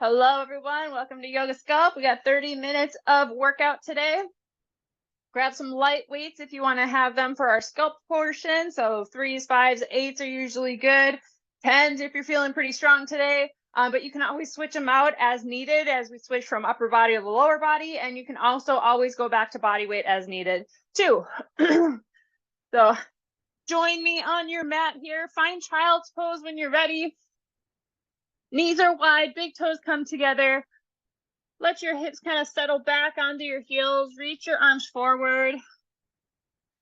Hello, everyone. Welcome to Yoga Sculpt. We got 30 minutes of workout today. Grab some light weights if you want to have them for our sculpt portion. So 3s, 5s, 8s are usually good. 10s if you're feeling pretty strong today. But you can always switch them out as needed as we switch from upper body to the lower body. And you can also always go back to body weight as needed too. So join me on your mat here. Find child's pose when you're ready. Knees are wide, big toes come together. Let your hips kind of settle back onto your heels. Reach your arms forward.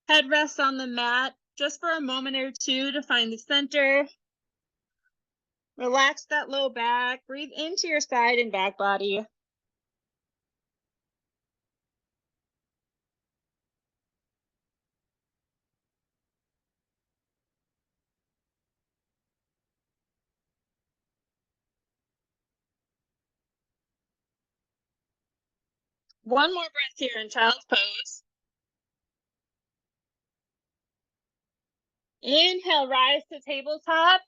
Head rests on the mat just for a moment or two to find the center. Relax that low back. Breathe into your side and back body. One more breath here in child's pose. Inhale, rise to tabletop.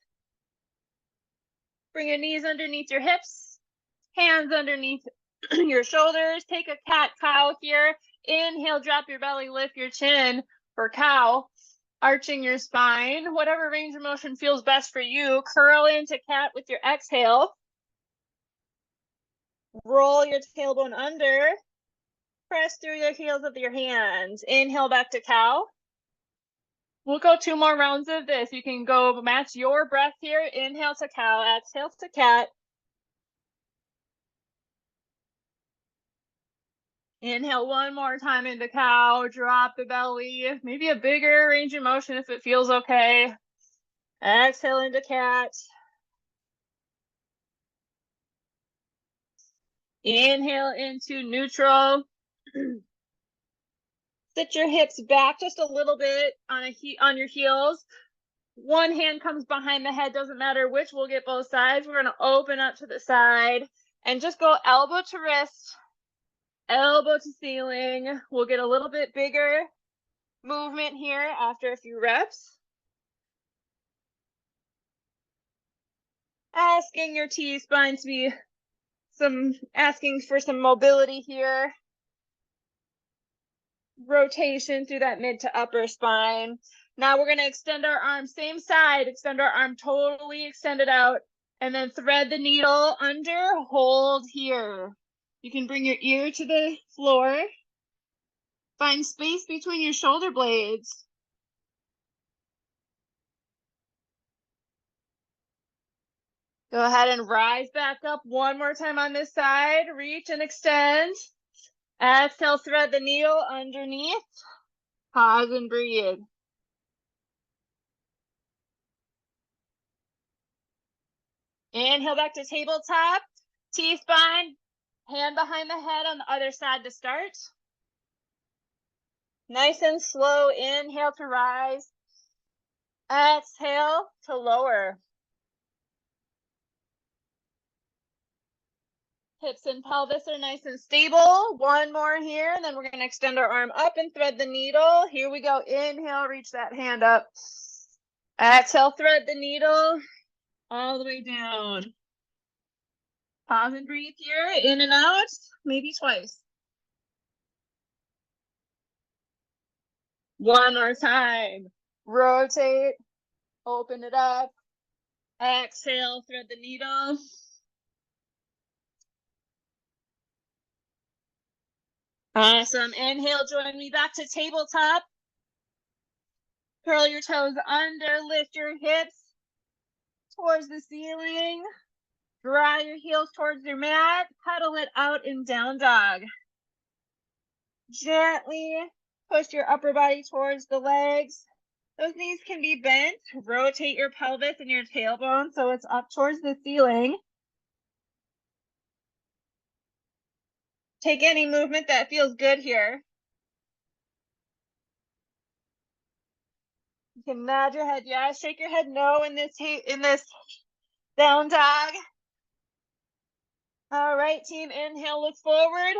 Bring your knees underneath your hips, hands underneath your shoulders. Take a cat-cow here. Inhale, drop your belly, lift your chin for cow, arching your spine. Whatever range of motion feels best for you. Curl into cat with your exhale. Roll your tailbone under. Press through your heels with your hands. Inhale back to cow. We'll go 2 more rounds of this. You can go match your breath here. Inhale to cow, exhale to cat. Inhale one more time into cow, drop the belly, maybe a bigger range of motion if it feels okay. Exhale into cat. Inhale into neutral. Sit your hips back just a little bit on your heels. One hand comes behind the head, doesn't matter which, we'll get both sides. We're gonna open up to the side and just go elbow to wrist, elbow to ceiling. We'll get a little bit bigger movement here after a few reps. Asking your T-spine to be asking for some mobility here. Rotation through that mid to upper spine. Now we're gonna extend our arm, same side, extend our arm totally extended out, and then thread the needle under, hold here. You can bring your ear to the floor. Find space between your shoulder blades. Go ahead and rise back up one more time on this side. Reach and extend. Exhale, thread the needle underneath. Pause and breathe. Inhale back to tabletop. T-spine, hand behind the head on the other side to start. Nice and slow, inhale to rise. Exhale to lower. Hips and pelvis are nice and stable. One more here, and then we're gonna extend our arm up and thread the needle. Here we go, inhale, reach that hand up. Exhale, thread the needle all the way down. Pause and breathe here, in and out, maybe twice. One more time. Rotate, open it up. Exhale, thread the needle. Awesome. Inhale, join me back to tabletop. Curl your toes under, lift your hips towards the ceiling. Draw your heels towards your mat. Pedal it out in down dog. Gently push your upper body towards the legs. Those knees can be bent. Rotate your pelvis and your tailbone so it's up towards the ceiling. Take any movement that feels good here. You can nod your head yes, shake your head no in this down dog. All right, team, inhale, look forward.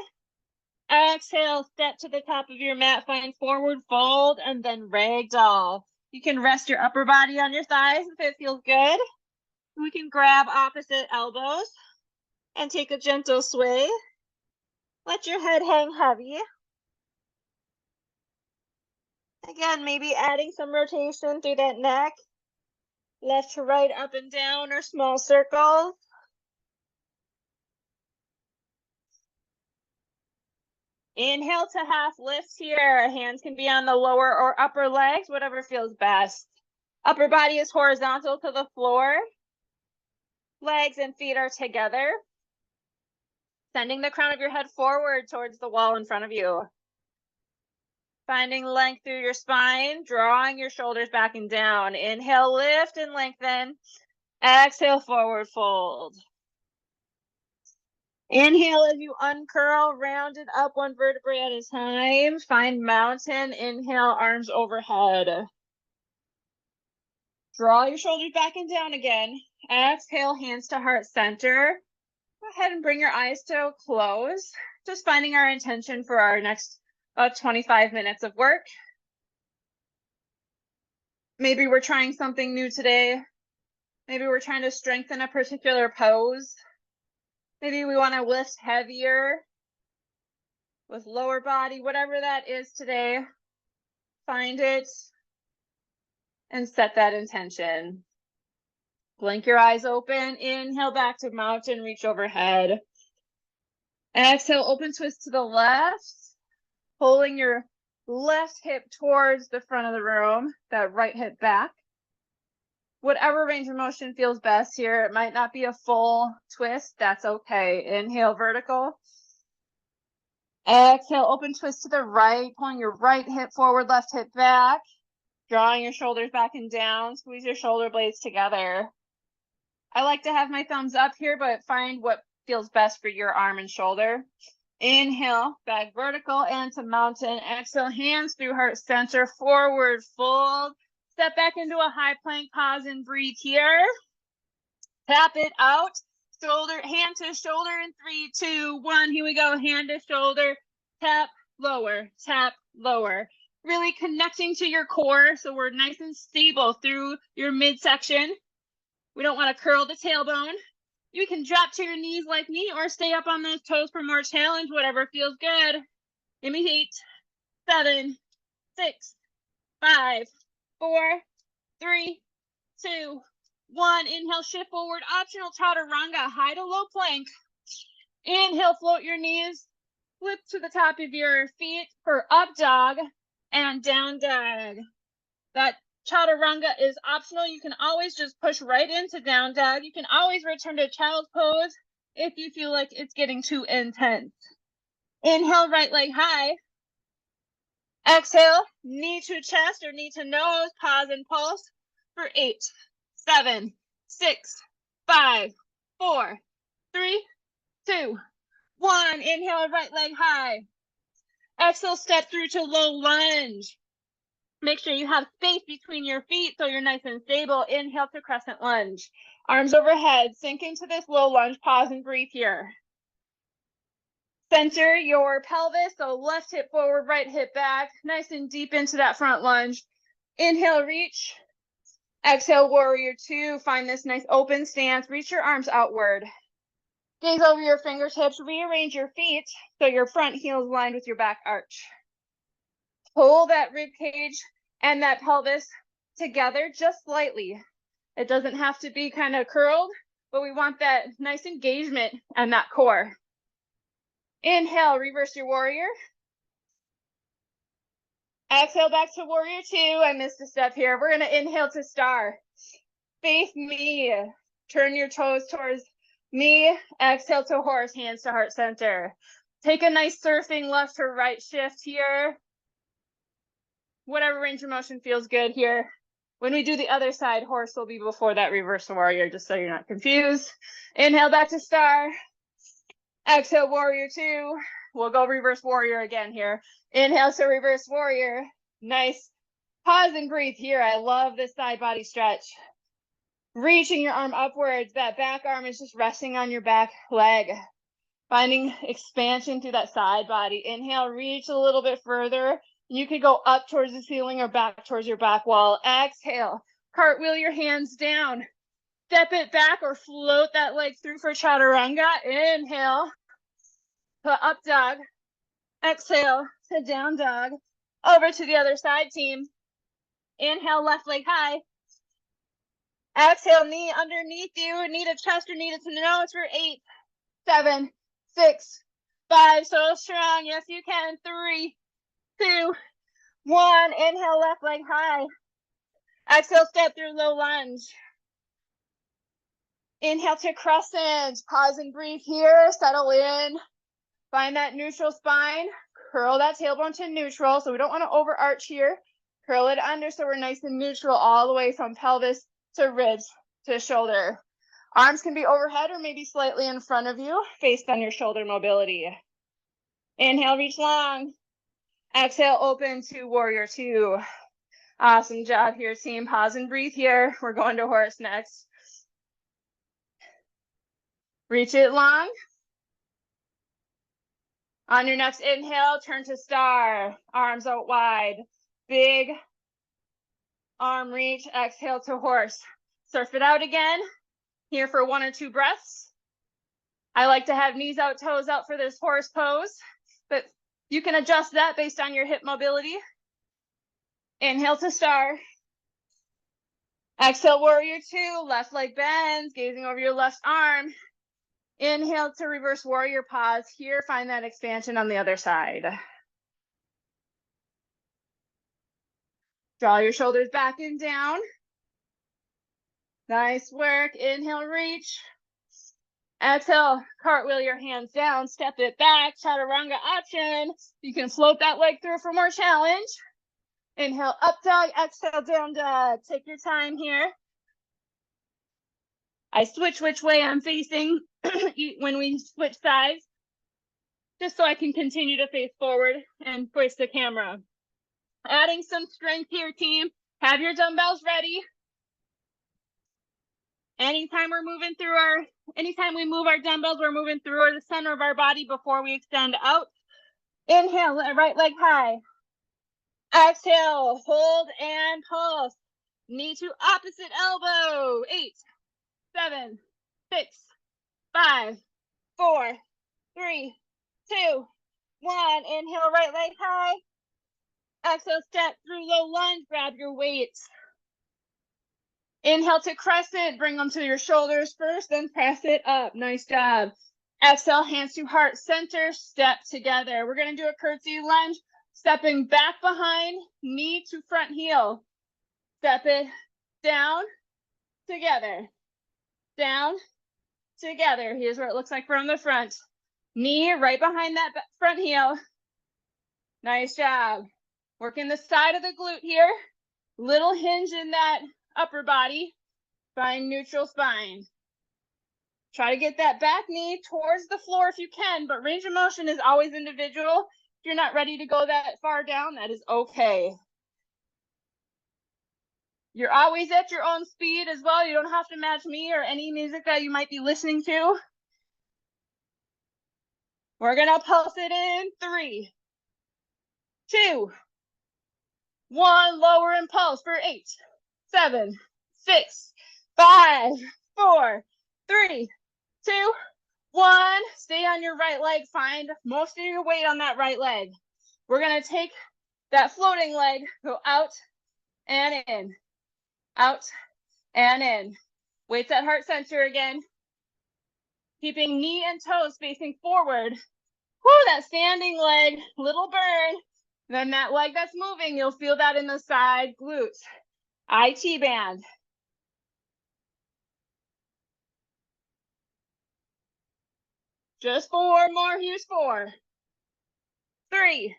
Exhale, step to the top of your mat, find forward fold, and then ragdoll. You can rest your upper body on your thighs if it feels good. We can grab opposite elbows. And take a gentle sway. Let your head hang heavy. Again, maybe adding some rotation through that neck. Left to right, up and down, or small circles. Inhale to half lifts here. Hands can be on the lower or upper legs, whatever feels best. Upper body is horizontal to the floor. Legs and feet are together. Sending the crown of your head forward towards the wall in front of you. Finding length through your spine, drawing your shoulders back and down. Inhale, lift and lengthen. Exhale, forward fold. Inhale as you uncurl, round it up one vertebrae at a time. Find mountain. Inhale, arms overhead. Draw your shoulders back and down again. Exhale, hands to heart center. Go ahead and bring your eyes to a close. Just finding our intention for our next 25 minutes of work. Maybe we're trying something new today. Maybe we're trying to strengthen a particular pose. Maybe we want to lift heavier with lower body, whatever that is today. Find it and set that intention. Blink your eyes open. Inhale back to mountain, reach overhead. Exhale, open twist to the left. Pulling your left hip towards the front of the room, that right hip back. Whatever range of motion feels best here. It might not be a full twist. That's okay. Inhale, vertical. Exhale, open twist to the right, pulling your right hip forward, left hip back. Drawing your shoulders back and down. Squeeze your shoulder blades together. I like to have my thumbs up here, but find what feels best for your arm and shoulder. Inhale, back vertical and to mountain. Exhale, hands through heart center, forward fold. Step back into a high plank, pause and breathe here. Tap it out. Shoulder, hand to shoulder in 3, 2, 1. Here we go. Hand to shoulder. Tap, lower, tap, lower. Really connecting to your core so we're nice and stable through your midsection. We don't want to curl the tailbone. You can drop to your knees like me or stay up on those toes for more challenge, whatever feels good. Give me 8, 7, 6, 5, 4, 3, 2, 1. Inhale, shift forward, optional chaturanga, high to low plank. Inhale, float your knees, flip to the top of your feet for up dog and down dog. That chaturanga is optional. You can always just push right into down dog. You can always return to child's pose if you feel like it's getting too intense. Inhale, right leg high. Exhale, knee to chest or knee to nose. Pause and pulse for 8, 7, 6, 5, 4, 3, 2, 1. Inhale, right leg high. Exhale, step through to low lunge. Make sure you have space between your feet so you're nice and stable. Inhale to crescent lunge. Arms overhead, sink into this low lunge. Pause and breathe here. Center your pelvis, so left hip forward, right hip back. Nice and deep into that front lunge. Inhale, reach. Exhale, warrior 2. Find this nice open stance. Reach your arms outward. Gaze over your fingertips. Rearrange your feet so your front heel is lined with your back arch. Pull that rib cage and that pelvis together just slightly. It doesn't have to be kind of curled, but we want that nice engagement and that core. Inhale, reverse your warrior. Exhale back to warrior 2. I missed a step here. We're going to inhale to star. Face me. Turn your toes towards me. Exhale to horse, hands to heart center. Take a nice surfing left to right shift here. Whatever range of motion feels good here. When we do the other side, horse will be before that reverse warrior, just so you're not confused. Inhale back to star. Exhale, warrior 2. We'll go reverse warrior again here. Inhale to reverse warrior. Nice. Pause and breathe here. I love this side body stretch. Reaching your arm upwards. That back arm is just resting on your back leg. Finding expansion through that side body. Inhale, reach a little bit further. You could go up towards the ceiling or back towards your back wall. Exhale, cartwheel your hands down. Step it back or float that leg through for chaturanga. Inhale to up dog. Exhale to down dog. Over to the other side, team. Inhale, left leg high. Exhale, knee underneath you. Knee to chest or knee to nose for 8, 7, 6, 5. So strong. Yes, you can. 3, 2, 1. Inhale, left leg high. Exhale, step through low lunge. Inhale to crescent. Pause and breathe here. Settle in. Find that neutral spine. Curl that tailbone to neutral. So we don't want to overarch here. Curl it under so we're nice and neutral all the way from pelvis to ribs to shoulder. Arms can be overhead or maybe slightly in front of you based on your shoulder mobility. Inhale, reach long. Exhale, open to warrior 2. Awesome job here, team. Pause and breathe here. We're going to horse next. Reach it long. On your next inhale, turn to star. Arms out wide. Big arm reach. Exhale to horse. Surf it out again. Here for 1 or 2 breaths. I like to have knees out, toes out for this horse pose, but you can adjust that based on your hip mobility. Inhale to star. Exhale, warrior 2. Left leg bends, gazing over your left arm. Inhale to reverse warrior pause here. Find that expansion on the other side. Draw your shoulders back and down. Nice work. Inhale, reach. Exhale, cartwheel your hands down, step it back, chaturanga option. You can float that leg through for more challenge. Inhale, up dog, exhale, down dog. Take your time here. I switch which way I'm facing when we switch sides, just so I can continue to face forward and face the camera. Adding some strength here, team. Have your dumbbells ready. Anytime we move our dumbbells, we're moving through the center of our body before we extend out. Inhale, right leg high. Exhale, hold and pulse. Knee to opposite elbow. 8, 7, 6, 5, 4, 3, 2, 1. Inhale, right leg high. Exhale, step through low lunge. Grab your weights. Inhale to crescent. Bring them to your shoulders first, then press it up. Nice job. Exhale, hands to heart center. Step together. We're going to do a curtsy lunge. Stepping back behind, knee to front heel. Step it down, together. Down, together. Here's what it looks like from the front. Knee right behind that front heel. Nice job. Working the side of the glute here. Little hinge in that upper body. Find neutral spine. Try to get that back knee towards the floor if you can, but range of motion is always individual. If you're not ready to go that far down, that is okay. You're always at your own speed as well. You don't have to match me or any music that you might be listening to. We're going to pulse it in. 3, 2, 1. Lower and pulse for 8, 7, 6, 5, 4, 3, 2, 1. Stay on your right leg. Find most of your weight on that right leg. We're going to take that floating leg, go out and in, out and in. Weights at heart center again. Keeping knee and toes facing forward. Whoo, that standing leg, little burn. Then that leg that's moving, you'll feel that in the side glutes. IT band. Just 4 more. Here's 4, 3,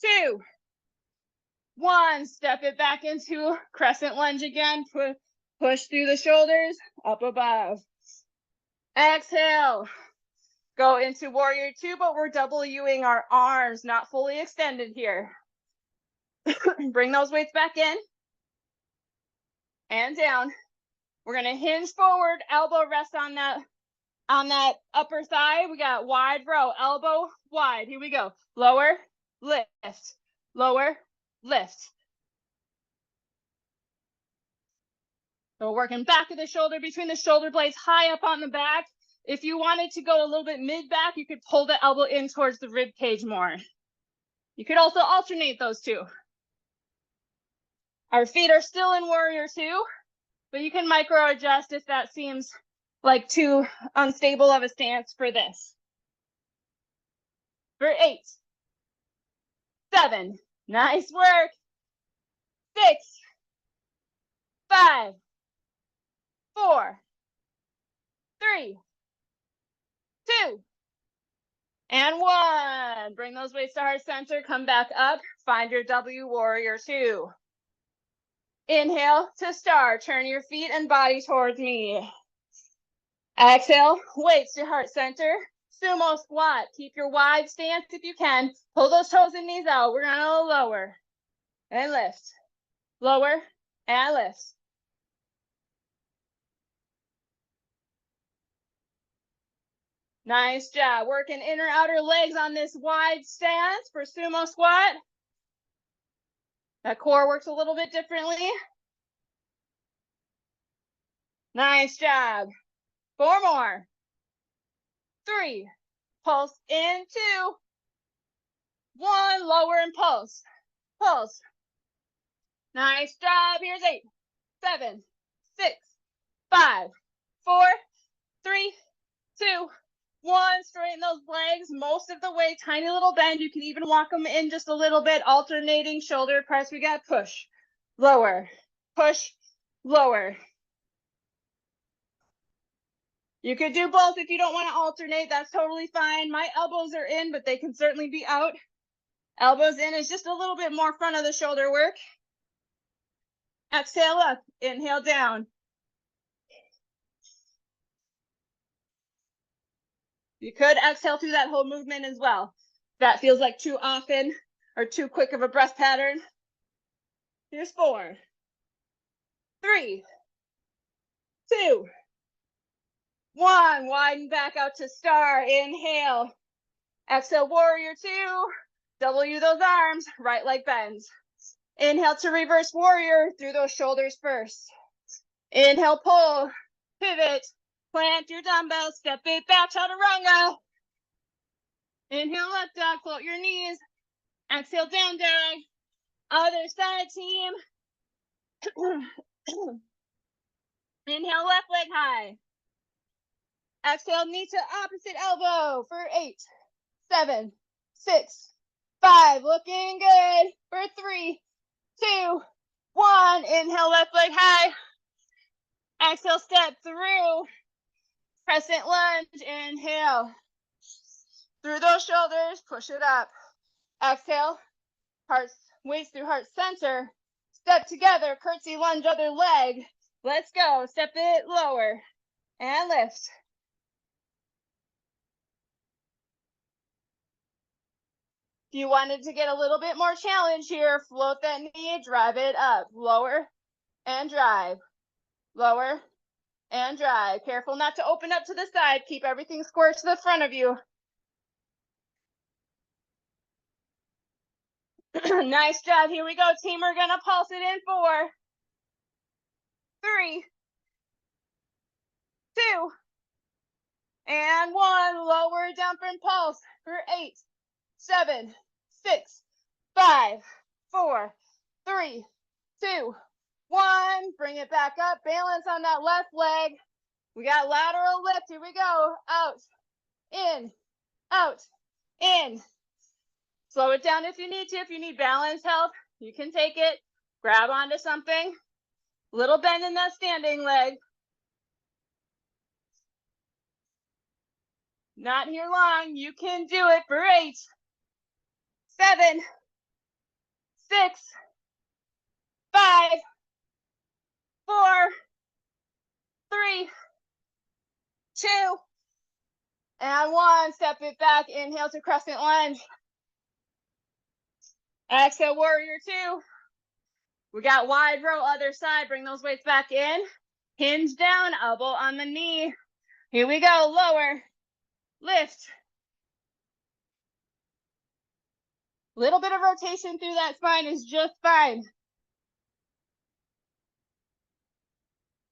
2, 1. Step it back into crescent lunge again. Push through the shoulders, up above. Exhale. Go into warrior 2, but we're Wing our arms, not fully extended here. Bring those weights back in and down. We're going to hinge forward, elbow rest on that upper thigh. We got wide row, elbow wide. Here we go. Lower, lift, lower, lift. So working back of the shoulder between the shoulder blades, high up on the back. If you wanted to go a little bit mid-back, you could pull the elbow in towards the rib cage more. You could also alternate those two. Our feet are still in warrior two, but you can micro adjust if that seems like too unstable of a stance for this. For 8, 7, nice work. 6, 5, 4, 3, 2, and 1. Bring those weights to heart center, come back up, find your W, warrior two. Inhale to star, turn your feet and body towards me. Exhale, weights to heart center, sumo squat. Keep your wide stance if you can. Pull those toes and knees out. We're gonna lower and lift, lower and lift. Nice job. Working inner outer legs on this wide stance for sumo squat. That core works a little bit differently. Nice job. 4 more. 3. Pulse in 2. 1. Lower and pulse. Pulse. Nice job. Here's 8, 7, 6, 5, 4, 3, 2, 1. Straighten those legs. Most of the way, tiny little bend. You can even walk them in just a little bit, alternating shoulder press. We got push, lower, push, lower. You could do both if you don't want to alternate. That's totally fine. My elbows are in, but they can certainly be out. Elbows in is just a little bit more front of the shoulder work. Exhale up, inhale down. You could exhale through that whole movement as well. If that feels like too often or too quick of a breath pattern. Here's 4, 3, 2, 1. Widen back out to star. Inhale. Exhale, warrior two. W those arms, right leg bends. Inhale to reverse warrior through those shoulders first. Inhale, pull, pivot, plant your dumbbells, step it back, chaturanga. Inhale, up dog, float your knees. Exhale, down dog. Other side, team. Inhale, left leg high. Exhale, knee to opposite elbow for 8, 7, 6, 5. Looking good for 3, 2, 1. Inhale, left leg high. Exhale, step through. Crescent lunge. Inhale. Through those shoulders, push it up. Exhale, heart, weights through heart center. Step together, curtsy lunge, other leg. Let's go. Step it lower and lift. If you wanted to get a little bit more challenge here, float that knee, drive it up. Lower and drive. Lower and drive. Careful not to open up to the side. Keep everything square to the front of you. Nice job. Here we go, team. We're going to pulse it in 4, 3, 2, and 1. Lower down for pulse for 8, 7, 6, 5, 4, 3, 2, 1. Bring it back up. Balance on that left leg. We got lateral lift. Here we go. Out, in, out, in. Slow it down if you need to. If you need balance help, you can take it. Grab onto something. Little bend in that standing leg. Not here long. You can do it for 8, 7, 6, 5, 4, 3, 2, and 1. Step it back. Inhale to crescent lunge. Exhale, warrior two. We got wide row other side. Bring those weights back in. Hinge down, elbow on the knee. Here we go. Lower, lift. Little bit of rotation through that spine is just fine.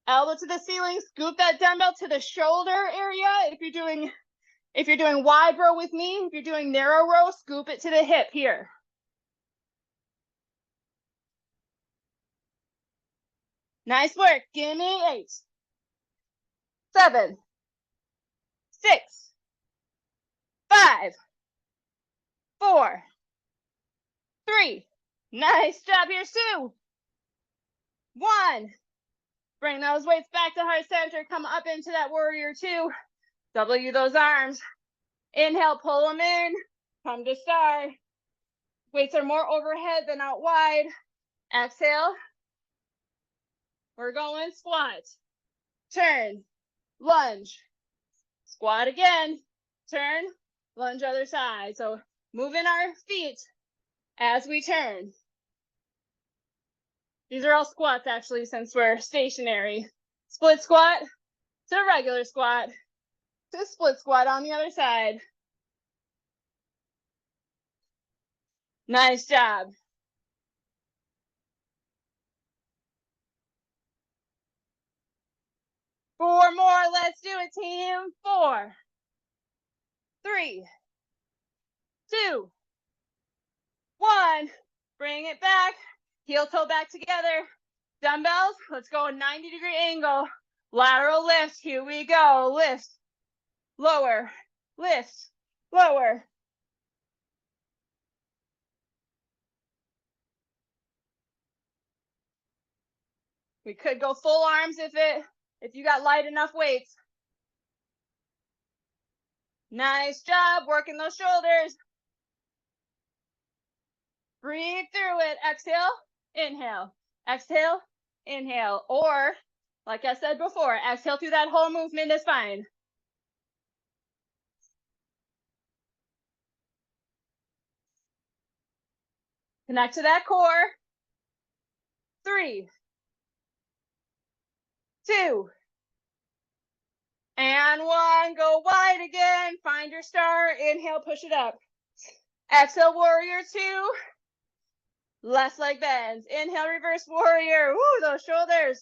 Elbow to the ceiling, scoop that dumbbell to the shoulder area. If you're doing wide row with me, if you're doing narrow row, scoop it to the hip here. Nice work. Give me 8, 7, 6, 5, 4, 3. Nice job here, Sue. 1. Bring those weights back to heart center. Come up into that warrior 2. W those arms. Inhale, pull them in. Come to star. Weights are more overhead than out wide. Exhale. We're going squat. Turn. Lunge. Squat again. Turn. Lunge other side. So moving our feet as we turn. These are all squats actually, since we're stationary. Split squat to regular squat to split squat on the other side. Nice job. Four more. Let's do it, team. 4, 3, 2, 1. Bring it back. Heel toe back together. Dumbbells. Let's go a 90-degree angle. Lateral lift. Here we go. Lift. Lower. Lift. Lower. We could go full arms if you got light enough weights. Nice job working those shoulders. Breathe through it. Exhale, inhale, exhale, inhale. Or, like I said before, exhale through that whole movement is fine. Connect to that core. 3, 2, and 1. Go wide again. Find your star. Inhale, push it up. Exhale, warrior 2. Left leg bends. Inhale, reverse warrior. Woo, those shoulders.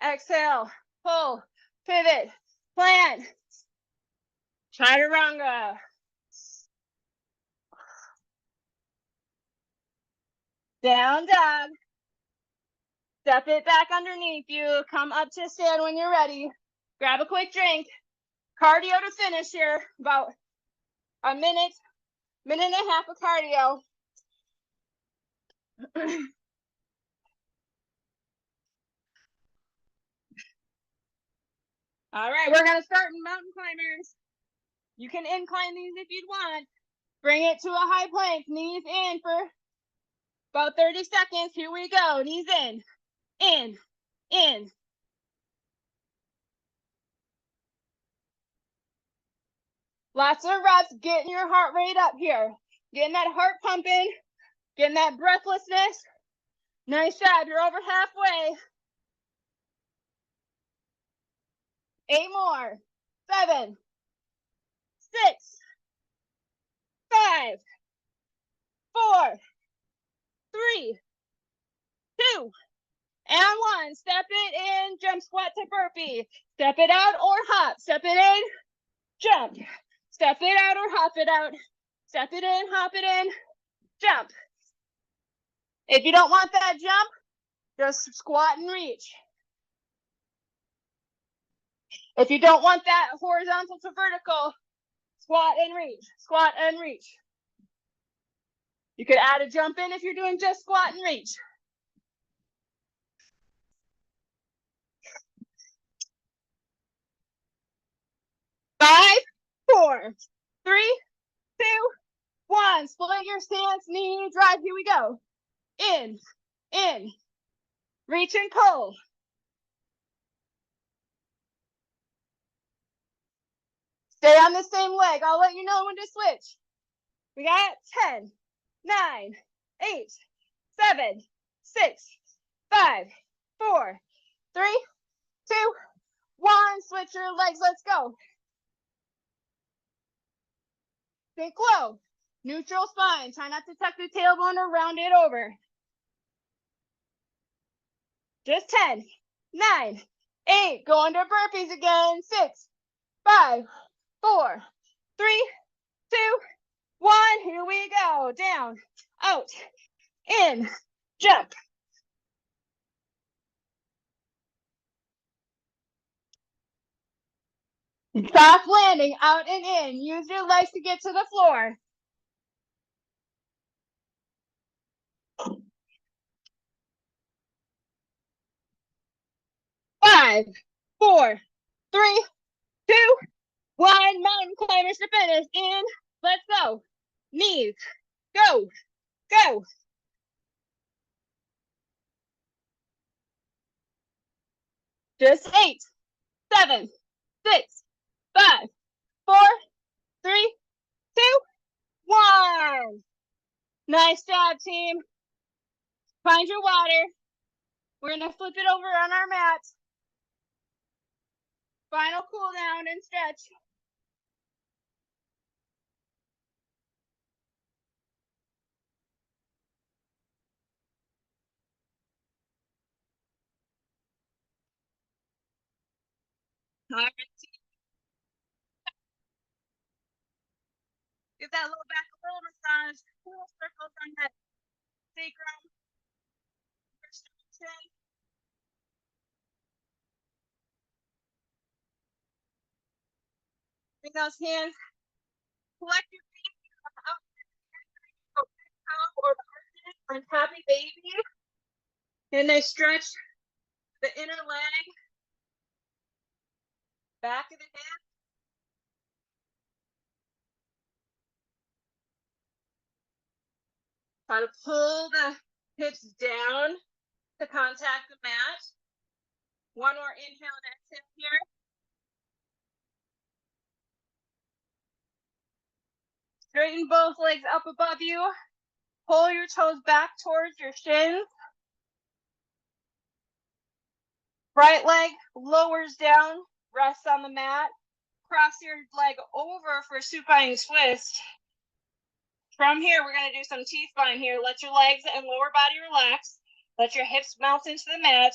Exhale, pull, pivot, plant. Chaturanga. Down dog. Step it back underneath you. Come up to stand when you're ready. Grab a quick drink. Cardio to finish here. About a minute and a half of cardio. All right, we're going to start in mountain climbers. You can incline these if you'd want. Bring it to a high plank. Knees in for about 30 seconds. Here we go. Knees in. In. Lots of reps, getting your heart rate up here. Getting that heart pumping, getting that breathlessness. Nice job, you're over halfway. 8 more. 7, 6, 5, 4, 3, 2, and 1. Step it in, jump squat to burpee. Step it out or hop. Step it in, jump. Step it out or hop it out. Step it in, hop it in, jump. If you don't want that jump, just squat and reach. If you don't want that horizontal to vertical, squat and reach, squat and reach. You could add a jump in if you're doing just squat and reach. Five, 4, 3, 2, 1. Split your stance, knee drive. Here we go. In. Reach and pull. Stay on the same leg. I'll let you know when to switch. We got 10, 9, 8, 7, 6, 5, 4, 3, 2, 1. Switch your legs. Let's go. Think low. Neutral spine. Try not to tuck the tailbone or round it over. Just 10, 9, 8. Go under burpees again. 6, 5, 4, 3, 2, 1. Here we go. Down, out, in, jump. Soft landing, out and in. Use your legs to get to the floor. 5, 4, 3, 2, 1. Mountain climbers to finish. In. Let's go. Knees. Go. Go. Just 8, 7, 6, 5, 4, 3, 2, 1. Nice job, team. Find your water. We're going to flip it over on our mat. Final cool down and stretch. All right, team. Give that low back a little massage. Cool circles on that sacrum. Bring those hands. Collect your feet or the arches on happy baby. And they stretch the inner leg, back of the hip. Try to pull the hips down to contact the mat. One more inhale and exhale here. Straighten both legs up above you. Pull your toes back towards your shins. Right leg lowers down, rests on the mat. Cross your leg over for supine twist. From here, we're going to do some T-spine here. Let your legs and lower body relax. Let your hips melt into the mat.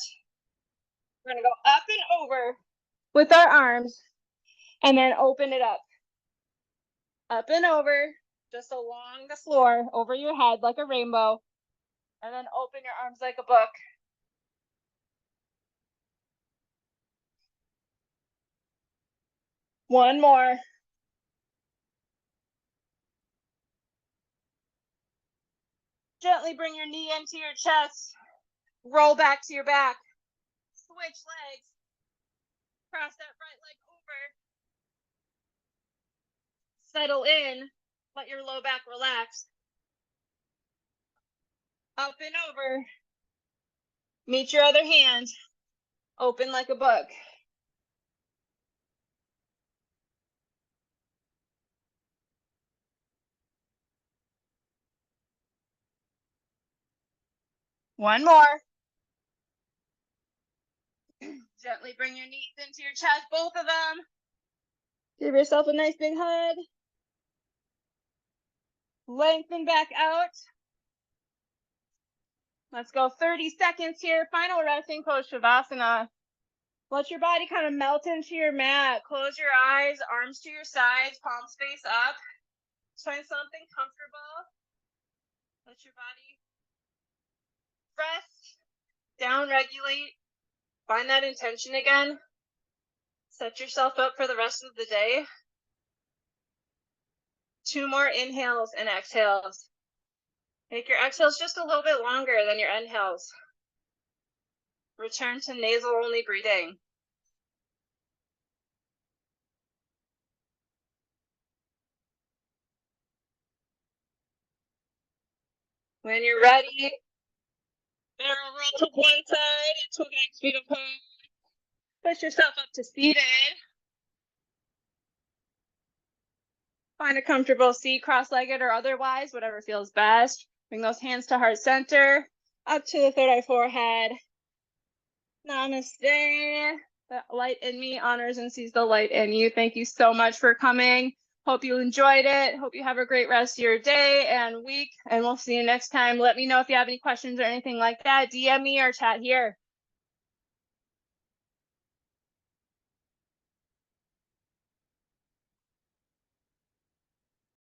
We're going to go up and over with our arms and then open it up. Up and over, just along the floor, over your head like a rainbow. And then open your arms like a book. One more. Gently bring your knee into your chest. Roll back to your back. Switch legs. Cross that right leg over. Settle in. Let your low back relax. Up and over. Meet your other hand. Open like a book. One more. Gently bring your knees into your chest, both of them. Give yourself a nice big hug. Lengthen back out. Let's go 30 seconds here. Final resting pose, Shavasana. Let your body kind of melt into your mat. Close your eyes, arms to your sides, palms face up. Find something comfortable. Let your body rest, down regulate. Find that intention again. Set yourself up for the rest of the day. 2 more inhales and exhales. Make your exhales just a little bit longer than your inhales. Return to nasal only breathing. When you're ready, barrel roll to one side into a next feet apart. Push yourself up to seated. Find a comfortable seat, cross-legged or otherwise, whatever feels best. Bring those hands to heart center, up to the third eye forehead. Namaste. The light in me honors and sees the light in you. Thank you so much for coming. Hope you enjoyed it. Hope you have a great rest of your day and week, and we'll see you next time. Let me know if you have any questions or anything like that. DM me or chat here.